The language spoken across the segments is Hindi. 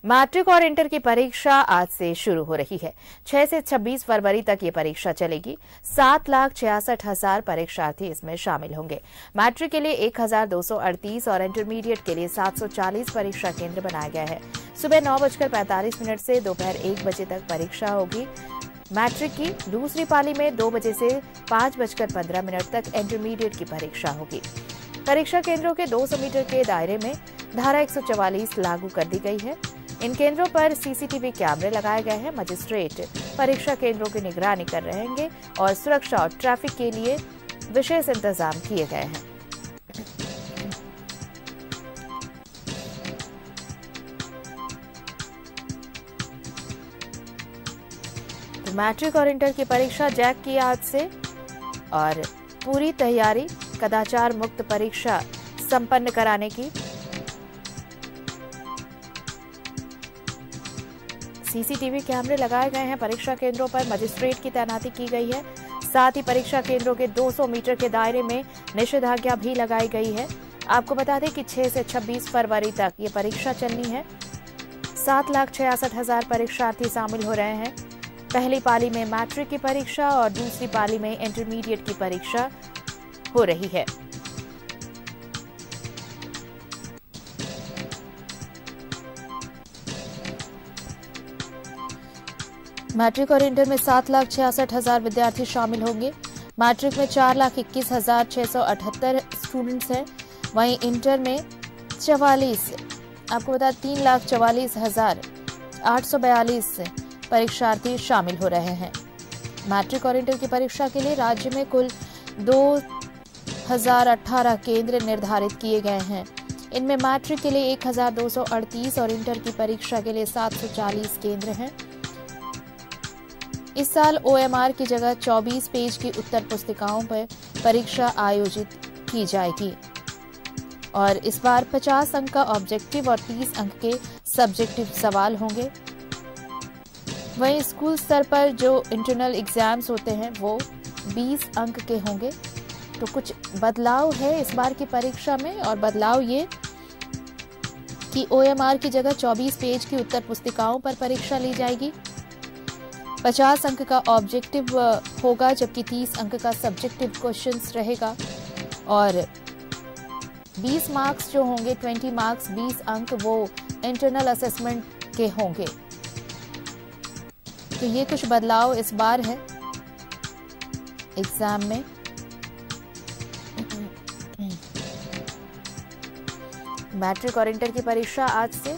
मैट्रिक और इंटर की परीक्षा आज से शुरू हो रही है। 6 से 26 फरवरी तक ये परीक्षा चलेगी। 7,66,000 परीक्षार्थी इसमें शामिल होंगे। मैट्रिक के लिए 1,238 और इंटरमीडिएट के लिए 740 परीक्षा केंद्र बनाया गया है। सुबह 9:45 से दोपहर 1 बजे तक परीक्षा होगी। मैट्रिक की दूसरी पाली में 2 बजे से 5:15 तक इंटरमीडिएट की परीक्षा होगी। परीक्षा केंद्रों के 200 मीटर के दायरे में धारा 144 लागू कर दी गई है। इन केंद्रों पर सीसीटीवी कैमरे लगाए गए हैं। मजिस्ट्रेट परीक्षा केंद्रों की निगरानी कर रहेंगे और सुरक्षा और ट्रैफिक के लिए विशेष इंतजाम किए गए हैं। तो मैट्रिक और इंटर की परीक्षा जैक की आज से और पूरी तैयारी कदाचार मुक्त परीक्षा संपन्न कराने की। सीसीटीवी कैमरे लगाए गए हैं। परीक्षा केंद्रों पर मजिस्ट्रेट की तैनाती की गई है। साथ ही परीक्षा केंद्रों के 200 मीटर के दायरे में निषेधाज्ञा भी लगाई गई है। आपको बता दें कि 6 से 26 फरवरी तक ये परीक्षा चलनी है। 7,66,000 परीक्षार्थी शामिल हो रहे हैं। पहली पाली में मैट्रिक की परीक्षा और दूसरी पाली में इंटरमीडिएट की परीक्षा हो रही है। मैट्रिक और इंटर में 7,66,000 विद्यार्थी शामिल होंगे। मैट्रिक में 4,21,678 स्टूडेंट्स हैं। वहीं इंटर में 3,44,842 परीक्षार्थी शामिल हो रहे हैं। मैट्रिक और इंटर की परीक्षा के लिए राज्य में कुल 2,018 केंद्र निर्धारित किए गए हैं। इनमें मैट्रिक के लिए 1,238 और इंटर की परीक्षा के लिए 740 केंद्र हैं। इस साल OMR की जगह 24 पेज की उत्तर पुस्तिकाओं पर परीक्षा आयोजित की जाएगी और इस बार 50 अंक का ऑब्जेक्टिव और 30 अंक के सब्जेक्टिव सवाल होंगे। वहीं स्कूल स्तर पर जो इंटरनल एग्जाम्स होते हैं वो 20 अंक के होंगे। तो कुछ बदलाव है इस बार की परीक्षा में और बदलाव ये कि OMR की जगह 24 पेज की उत्तर पुस्तिकाओं पर परीक्षा ली जाएगी। 50 अंक का ऑब्जेक्टिव होगा जबकि 30 अंक का सब्जेक्टिव क्वेश्चंस रहेगा और 20 मार्क्स जो होंगे 20 मार्क्स 20 अंक वो इंटरनल असेसमेंट के होंगे। तो ये कुछ बदलाव इस बार है एग्जाम में। मैट्रिक और इंटर की परीक्षा आज से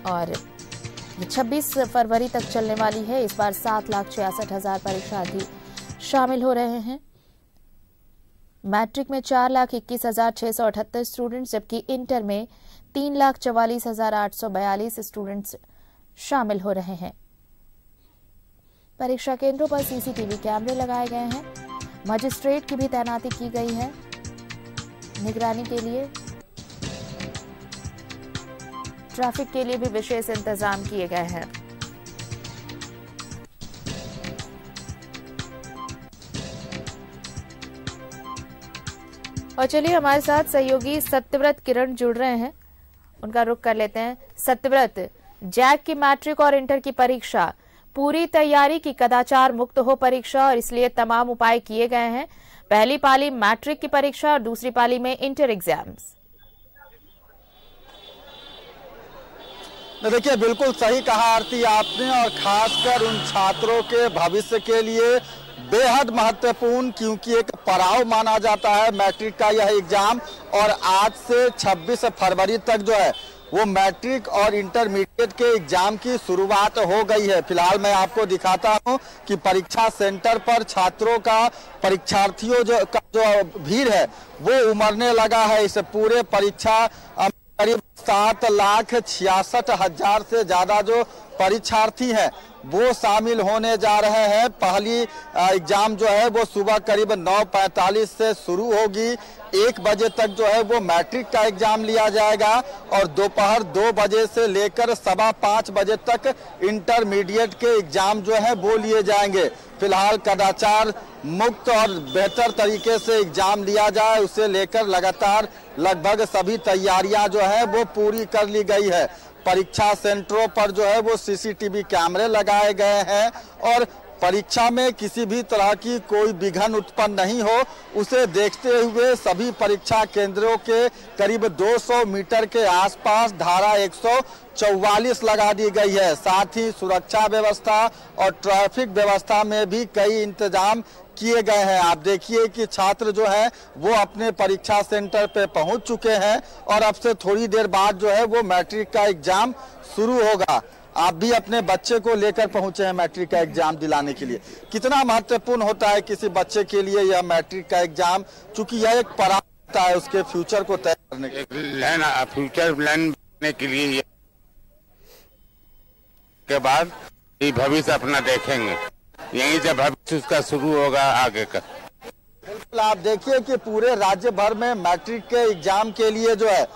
और 26 फरवरी तक चलने वाली है। इस बार 7,66,000 परीक्षार्थी शामिल हो रहे हैं। मैट्रिक में 4,21,678 स्टूडेंट्स जबकि इंटर में 3,44,842 स्टूडेंट्स शामिल हो रहे हैं। परीक्षा केंद्रों पर सीसीटीवी कैमरे लगाए गए हैं। मजिस्ट्रेट की भी तैनाती की गई है निगरानी के लिए। ट्रैफिक के लिए भी विशेष इंतजाम किए गए हैं। और चलिए हमारे साथ सहयोगी सत्यव्रत किरण जुड़ रहे हैं, उनका रुख कर लेते हैं। सत्यव्रत, जैक की मैट्रिक और इंटर की परीक्षा पूरी तैयारी की कदाचार मुक्त हो परीक्षा और इसलिए तमाम उपाय किए गए हैं। पहली पाली मैट्रिक की परीक्षा और दूसरी पाली में इंटर एग्जाम्स। देखिए, बिल्कुल सही कहा आरती आपने और खासकर उन छात्रों के भविष्य के लिए बेहद महत्वपूर्ण, क्योंकि एक पड़ाव माना जाता है मैट्रिक का यह एग्जाम। और आज से 26 फरवरी तक जो है वो मैट्रिक और इंटरमीडिएट के एग्जाम की शुरुआत हो गई है। फिलहाल मैं आपको दिखाता हूं कि परीक्षा सेंटर पर छात्रों का, परीक्षार्थियों जो भीड़ है वो उमड़ने लगा है। इस पूरे परीक्षा करीब 7,66,000 से ज्यादा जो परीक्षार्थी हैं वो शामिल होने जा रहे हैं। पहली एग्जाम जो है वो सुबह करीब 9:45 से शुरू होगी। 1 बजे तक जो है वो मैट्रिक का एग्जाम लिया जाएगा और दोपहर 2 बजे से लेकर 5:15 बजे तक इंटरमीडिएट के एग्जाम जो है वो लिए जाएंगे। फिलहाल कदाचार मुक्त और बेहतर तरीके से एग्जाम लिया जाए उसे लेकर लगातार लगभग सभी तैयारियां जो है वो पूरी कर ली गई है। परीक्षा सेंटरों पर जो है वो सीसीटीवी कैमरे लगाए गए हैं और परीक्षा में किसी भी तरह की कोई विघ्न उत्पन्न नहीं हो, उसे देखते हुए सभी परीक्षा केंद्रों के करीब 200 मीटर के आसपास धारा 144 लगा दी गई है। साथ ही सुरक्षा व्यवस्था और ट्रैफिक व्यवस्था में भी कई इंतजाम किए गए हैं। आप देखिए कि छात्र जो है वो अपने परीक्षा सेंटर पे पहुंच चुके हैं और अब से थोड़ी देर बाद जो है वो मैट्रिक का एग्जाम शुरू होगा। आप भी अपने बच्चे को लेकर पहुंचे हैं मैट्रिक का एग्जाम दिलाने के लिए। कितना महत्वपूर्ण होता है किसी बच्चे के लिए यह मैट्रिक का एग्जाम, चूंकि यह एक पड़ाव होता है उसके फ्यूचर को तय करने के लिए, फ्यूचर प्लान बनने के लिए के बाद ये भविष्य अपना देखेंगे, यहीं से भविष्य उसका शुरू होगा आगे का। बिल्कुल, आप देखिए कि पूरे राज्य भर में मैट्रिक के एग्जाम के लिए जो है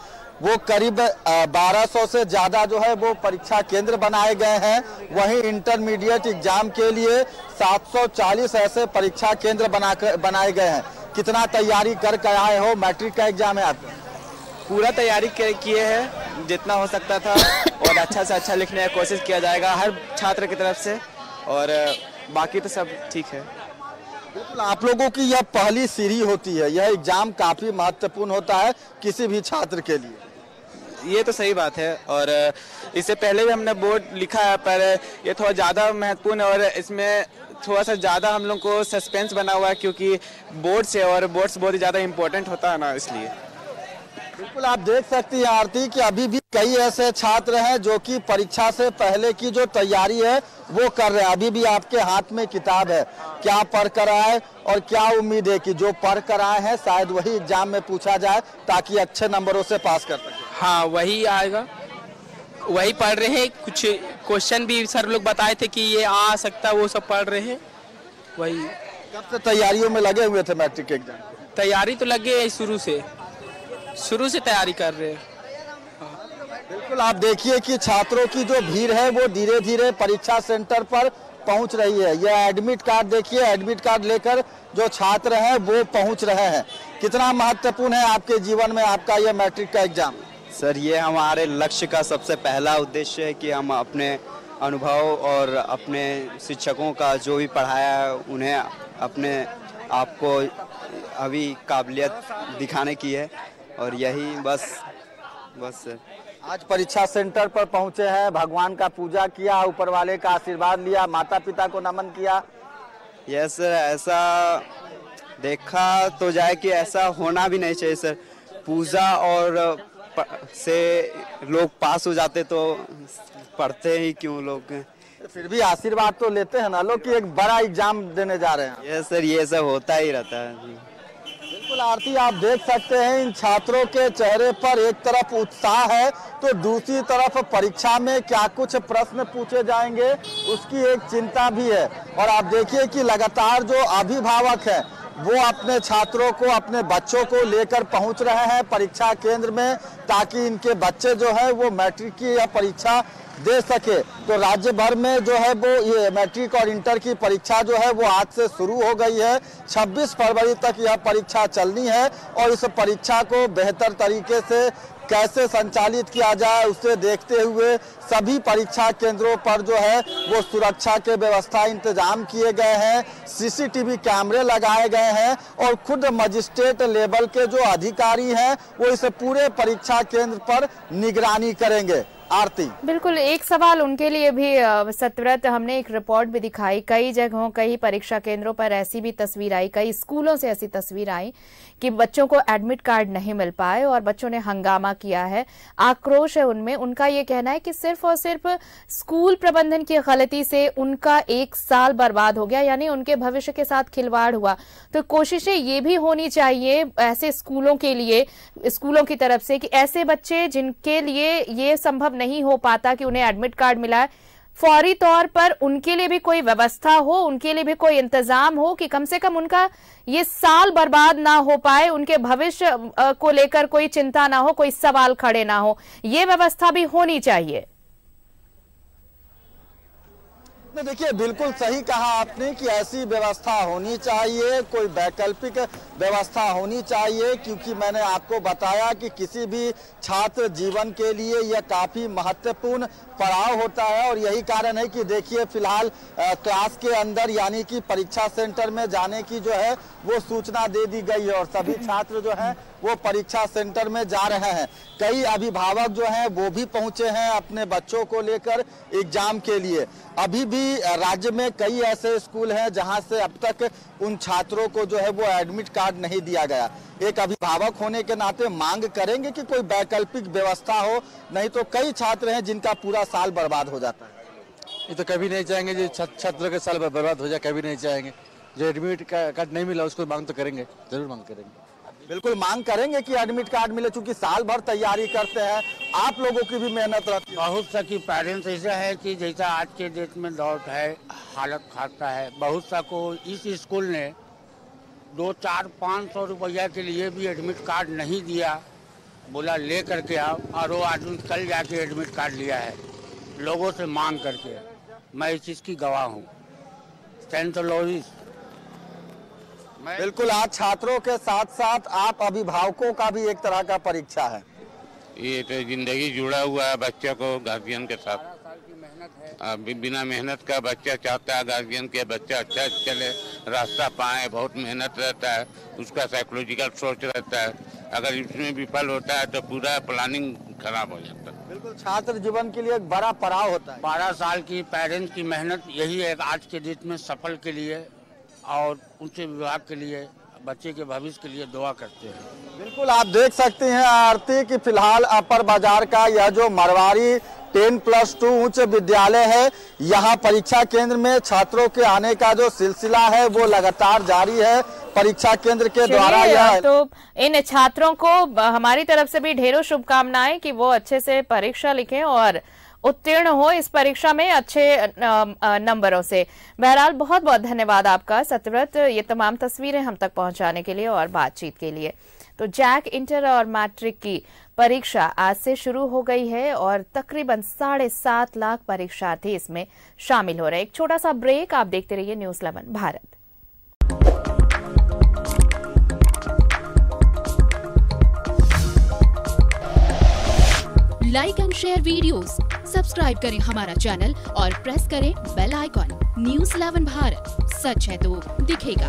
वो करीब 1200 से ज्यादा जो है वो परीक्षा केंद्र बनाए गए हैं। वहीं इंटरमीडिएट एग्जाम के लिए 740 ऐसे परीक्षा केंद्र बनाए गए हैं। कितना तैयारी कर आए हो? मैट्रिक का एग्जाम है आपका? पूरा तैयारी किए हैं, जितना हो सकता था और अच्छा से अच्छा लिखने की कोशिश किया जाएगा हर छात्र की तरफ से, और बाकी तो सब ठीक है। बिल्कुल, आप लोगों की यह पहली सीढ़ी होती है, यह एग्जाम काफी महत्वपूर्ण होता है किसी भी छात्र के लिए। ये तो सही बात है, और इससे पहले भी हमने बोर्ड लिखा है, पर ये थोड़ा ज़्यादा महत्वपूर्ण है और इसमें थोड़ा सा ज़्यादा हम लोग को सस्पेंस बना हुआ है, क्योंकि बोर्ड से और बोर्ड्स बहुत ही ज़्यादा इम्पोर्टेंट होता है ना, इसलिए। बिल्कुल, आप देख सकती हैं आरती कि अभी भी कई ऐसे छात्र हैं जो कि परीक्षा से पहले की जो तैयारी है वो कर रहे हैं। अभी भी आपके हाथ में किताब है, क्या पढ़ कर आए और क्या उम्मीद है कि जो पढ़ कर आए हैं शायद वही एग्जाम में पूछा जाए ताकि अच्छे नंबरों से पास कर सके? हाँ, वही आएगा, वही पढ़ रहे हैं। कुछ क्वेश्चन भी सर लोग बताए थे कि ये आ सकता है, वो सब पढ़ रहे हैं। वही कब से तैयारियों में लगे हुए थे मैट्रिक एग्जाम? तैयारी तो लगे शुरू से तैयारी कर रहे हैं। बिल्कुल, आप देखिए कि छात्रों की जो भीड़ है वो धीरे धीरे परीक्षा सेंटर पर पहुंच रही है। यह एडमिट कार्ड देखिए, एडमिट कार्ड लेकर जो छात्र हैं वो पहुंच रहे हैं। कितना महत्वपूर्ण है आपके जीवन में आपका यह मैट्रिक का एग्जाम? सर, ये हमारे लक्ष्य का सबसे पहला उद्देश्य है कि हम अपने अनुभव और अपने शिक्षकों का जो भी पढ़ाया है उन्हें अपने आपको अभी काबिलियत दिखाने की है, और यही बस सर। आज परीक्षा सेंटर पर पहुंचे हैं, भगवान का पूजा किया, ऊपर वाले का आशीर्वाद लिया, माता पिता को नमन किया। यस सर, ऐसा देखा तो जाए कि ऐसा होना भी नहीं चाहिए सर। पूजा और से लोग पास हो जाते तो पढ़ते ही क्यों लोग? फिर भी आशीर्वाद तो लेते हैं ना लोग कि एक बड़ा एग्जाम देने जा रहे हैं। यस सर, ये सब होता ही रहता है। बिल्कुल आरती, आप देख सकते हैं इन छात्रों के चेहरे पर एक तरफ उत्साह है तो दूसरी तरफ परीक्षा में क्या कुछ प्रश्न पूछे जाएंगे उसकी एक चिंता भी है। और आप देखिए कि लगातार जो अभिभावक हैं वो अपने छात्रों को, अपने बच्चों को लेकर पहुंच रहे हैं परीक्षा केंद्र में ताकि इनके बच्चे जो है वो मैट्रिक की यह परीक्षा दे सके। तो राज्य भर में जो है वो ये मैट्रिक और इंटर की परीक्षा जो है वो आज से शुरू हो गई है। 26 फरवरी तक यह परीक्षा चलनी है और इस परीक्षा को बेहतर तरीके से कैसे संचालित किया जाए उसे देखते हुए सभी परीक्षा केंद्रों पर जो है वो सुरक्षा के व्यवस्था इंतजाम किए गए हैं, सीसीटीवी कैमरे लगाए गए हैं और खुद मजिस्ट्रेट लेवल के जो अधिकारी हैं वो इस पूरे परीक्षा केंद्र पर निगरानी करेंगे। आरती, बिल्कुल, एक सवाल उनके लिए भी सत्यव्रत, हमने एक रिपोर्ट भी दिखाई, कई जगहों कई परीक्षा केंद्रों पर ऐसी भी तस्वीर आई, कई स्कूलों से ऐसी तस्वीर आई कि बच्चों को एडमिट कार्ड नहीं मिल पाए और बच्चों ने हंगामा किया है, आक्रोश है उनमें। उनका ये कहना है कि सिर्फ और सिर्फ स्कूल प्रबंधन की गलती से उनका 1 साल बर्बाद हो गया, यानी उनके भविष्य के साथ खिलवाड़ हुआ। तो कोशिशें ये भी होनी चाहिए ऐसे स्कूलों के लिए, स्कूलों की तरफ से, कि ऐसे बच्चे जिनके लिए ये संभव नहीं हो पाता कि उन्हें एडमिट कार्ड मिला है, फौरी तौर पर उनके लिए भी कोई व्यवस्था हो, उनके लिए भी कोई इंतजाम हो कि कम से कम उनका ये साल बर्बाद ना हो पाए, उनके भविष्य को लेकर कोई चिंता ना हो, कोई सवाल खड़े ना हो। ये व्यवस्था भी होनी चाहिए। तो देखिए बिल्कुल सही कहा आपने कि ऐसी व्यवस्था होनी चाहिए, कोई वैकल्पिक व्यवस्था होनी चाहिए, क्योंकि मैंने आपको बताया कि किसी भी छात्र जीवन के लिए यह काफी महत्वपूर्ण पड़ाव होता है। और यही कारण है कि देखिए फिलहाल क्लास के अंदर यानी कि परीक्षा सेंटर में जाने की जो है वो सूचना दे दी गई है और सभी छात्र जो हैं वो परीक्षा सेंटर में जा रहे हैं। कई अभिभावक जो हैं वो भी पहुंचे हैं अपने बच्चों को लेकर एग्जाम के लिए। अभी भी राज्य में कई ऐसे स्कूल हैं जहां से अब तक उन छात्रों को जो है वो एडमिट कार्ड नहीं दिया गया। एक अभिभावक होने के नाते मांग करेंगे कि कोई वैकल्पिक व्यवस्था हो, नहीं तो कई छात्र हैं जिनका पूरा साल बर्बाद हो जाता है। ये तो कभी नहीं चाहेंगे जो छात्रों के साल बर्बाद हो जाए, कभी नहीं चाहेंगे। जो एडमिट कार्ड नहीं मिला उसको मांग तो करेंगे, जरूर मांग करेंगे। बिल्कुल मांग करेंगे कि एडमिट कार्ड मिले, चूंकि साल भर तैयारी करते हैं, आप लोगों की भी मेहनत रहती है। बहुत सा की पेरेंट्स ऐसा है कि जैसा आज के डेट में दौर है, हालत खाता है। बहुत सा को इस स्कूल ने 200-400-500 रुपया के लिए भी एडमिट कार्ड नहीं दिया, बोला ले करके आओ, और वो आदमी कल जाके एडमिट कार्ड लिया है लोगों से मांग करके। मैं इस चीज़ की गवाह हूँ। सेंट लॉरेंस बिल्कुल, आज छात्रों के साथ साथ आप अभिभावकों का भी एक तरह का परीक्षा है। ये तो जिंदगी जुड़ा हुआ है बच्चे को गार्जियन के साथ। बिना मेहनत का बच्चा चाहता है गार्जियन के बच्चा अच्छा चले, रास्ता पाए, बहुत मेहनत रहता है, उसका साइकोलॉजिकल सोच रहता है। अगर इसमें विफल होता है तो पूरा प्लानिंग खराब हो जाता है। बिल्कुल, छात्र जीवन के लिए एक बड़ा पड़ाव होता है। 12 साल की पेरेंट्स की मेहनत यही है आज के डेट में सफल के लिए और उच्च विभाग के लिए, बच्चे के भविष्य के लिए दुआ करते हैं। बिल्कुल, आप देख सकते हैं आरती कि फिलहाल अपर बाजार का यह जो मरवाड़ी 10+2 उच्च विद्यालय है, यहाँ परीक्षा केंद्र में छात्रों के आने का जो सिलसिला है वो लगातार जारी है। परीक्षा केंद्र के द्वारा यह तो इन छात्रों को हमारी तरफ से भी ढेरों शुभकामनाएं कि वो अच्छे से परीक्षा लिखें और उत्तीर्ण हो इस परीक्षा में अच्छे नंबरों से। बहरहाल बहुत बहुत धन्यवाद आपका सत्यव्रत, ये तमाम तस्वीरें हम तक पहुंचाने के लिए और बातचीत के लिए। तो जैक, इंटर और मैट्रिक की परीक्षा आज से शुरू हो गई है और तकरीबन 7.5 लाख परीक्षार्थी इसमें शामिल हो रहे हैं। एक छोटा सा ब्रेक, आप देखते रहिए news 11 Bharat. Like and share videos, subscribe करें हमारा चैनल और प्रेस करें बेल आइकॉन। न्यूज़ 11 भारत, सच है तो दिखेगा।